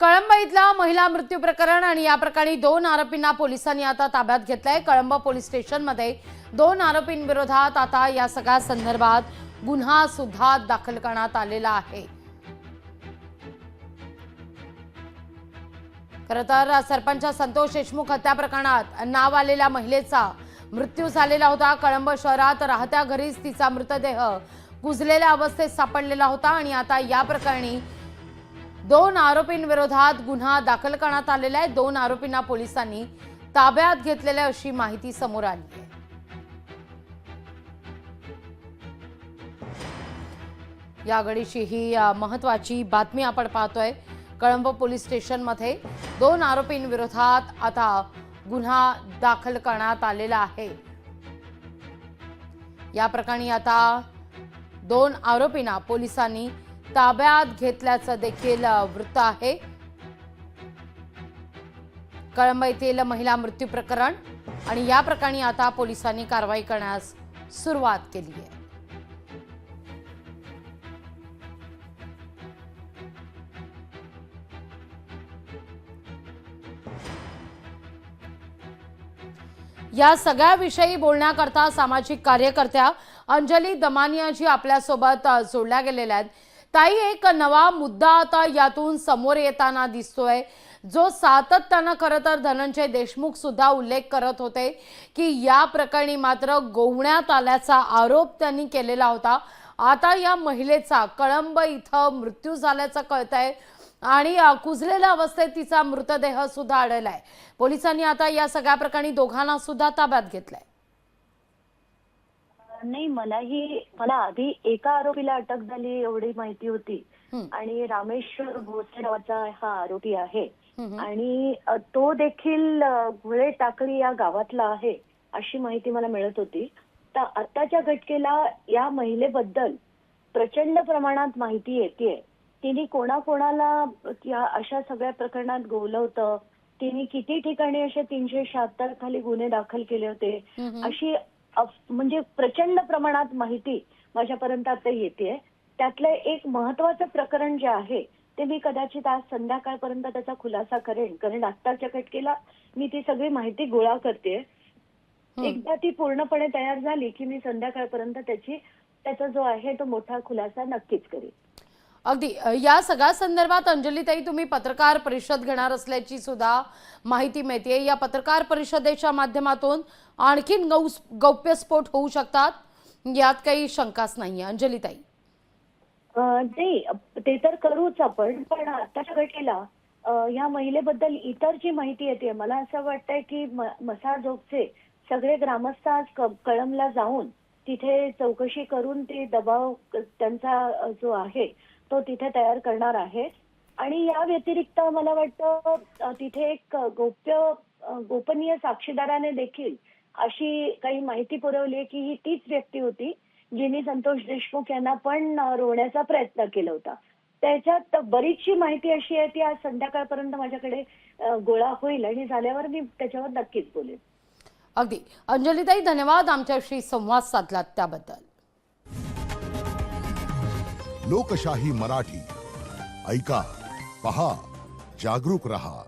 कळंब इथला महिला मृत्यू प्रकरण आणि या प्रकरणी 2 आरोपींना पोलिसांनी आता ताब्यात घेतलंय। कळंब पोलीस स्टेशनमध्ये 2 आरोपींविरोधात आता या सगळ्या संदर्भात गुन्हा सुद्धा दाखल करण्यात आलेला आहे। खरं तर सरपंच संतोष देशमुख हत्या प्रकरणात नाव आलेल्या महिलेचा मृत्यू झालेला होता। कळंब शहरात राहत्या घरीच तिचा मृतदेह कुजलेल्या अवस्थेत सापडलेला होता आणि आता या प्रकरणी 2 आरोपींविरोधात गुन्हा दाखल करण्यात आलेला आहे। 2 आरोपींना पोलिसांनी ताब्यात घेतलेल्या अशी माहिती समोर आली आहे। या घडीची ही महत्त्वाची बातमी आपण पाहतोय। कळंब पोलीस स्टेशनमध्ये 2 आरोपींविरोधात आता गुन्हा दाखल करण्यात आलेला आहे। या प्रकरणी आता 2 आरोपींना पोलिसांनी ताब्यात घेतल्याचं देखील वृत्त आहे। कळंब येथील महिला मृत्यू प्रकरण आणि या प्रकरणी आता पोलिसांनी कारवाई करण्यास सुरुवात केली आहे। या सगळ्या विषयी बोलण्याकरता सामाजिक कार्यकर्त्या अंजली दमानियाजी आपल्यासोबत जोडल्या गेलेल्या आहेत। ताई, एक नवा मुद्दा आता यातून समोर येताना दिसतोय, जो सातत्याने खरं तर धनंजय देशमुख सुद्धा उल्लेख करत होते की या प्रकरणी मात्र गोवण्यात आल्याचा आरोप त्यांनी केलेला होता। आता या महिलेचा कळंब इथं मृत्यू झाल्याचं कळतंय आणि कुजलेल्या अवस्थेत तिचा मृतदेह सुद्धा आढळलाय। पोलिसांनी आता या सगळ्या प्रकरणी दोघांना सुद्धा ताब्यात घेतलंय। नाही, मला आधी एका आरोपीला अटक झाली एवढी माहिती होती आणि रामेश्वर भोसले नावाचा हा आरोपी आहे आणि तो देखील घोळे टाकळी या गावातला आहे अशी माहिती मला मिळत होती। तर आताच्या घटनेला या महिलेबद्दल प्रचंड प्रमाणात माहिती येते। तिने कोणाकोणाला या अशा सगळ्या प्रकरणात गोवलं होतं, तिने किती ठिकाणी असे 376 खाली गुन्हे दाखल केले होते, अशी म्हणजे प्रचंड प्रमाणात माहिती माझ्यापर्यंत आता येते। त्यातलं एक महत्वाचं प्रकरण जे आहे ते मी कदाचित आज संध्याकाळपर्यंत त्याचा खुलासा करेन, कारण आत्ताच्या घटनेला मी ती सगळी माहिती गोळा करते। एकदा ती पूर्णपणे तयार झाली की मी संध्याकाळपर्यंत त्याचा जो आहे तो मोठा खुलासा नक्कीच करेन। अगदी या सगळ्या संदर्भात अंजलीताई तुम्ही पत्रकार परिषद घेणार असल्याची सुद्धा माहिती मिळते। या पत्रकार परिषदेच्या माध्यमातून आणखीन गौप्यस्फोट होऊ शकतात, यात काही शंकाच नाहीये अंजलीताई। नाही, ते तर करूच आपण, पण आताच्या घटनेला या महिलेबद्दल इतर जी माहिती येते, मला असं वाटतंय की मसाजोगचे सगळे ग्रामस्थ आज कळंबला जाऊन तिथे चौकशी करून ते दबाव त्यांचा जो आहे तो तिथे तयार करणार आहे। आणि या व्यतिरिक्त मला वाटतं तिथे एक गोपनीय साक्षीदाराने देखील अशी काही माहिती पुरवली की ही तीच व्यक्ती होती जिने संतोष देशमुख यांना पण रोवण्याचा प्रयत्न केला होता। त्याच्यात बरीचशी माहिती अशी आहे ती आज संध्याकाळपर्यंत माझ्याकडे गोळा होईल आणि झाल्यावर मी त्याच्यावर नक्कीच बोलेन। अगदी अंजलीताई, धन्यवाद आमच्याशी संवाद साधलात त्याबद्दल। लोकशाही मराठी ऐका, पहा, जागरूक रहा।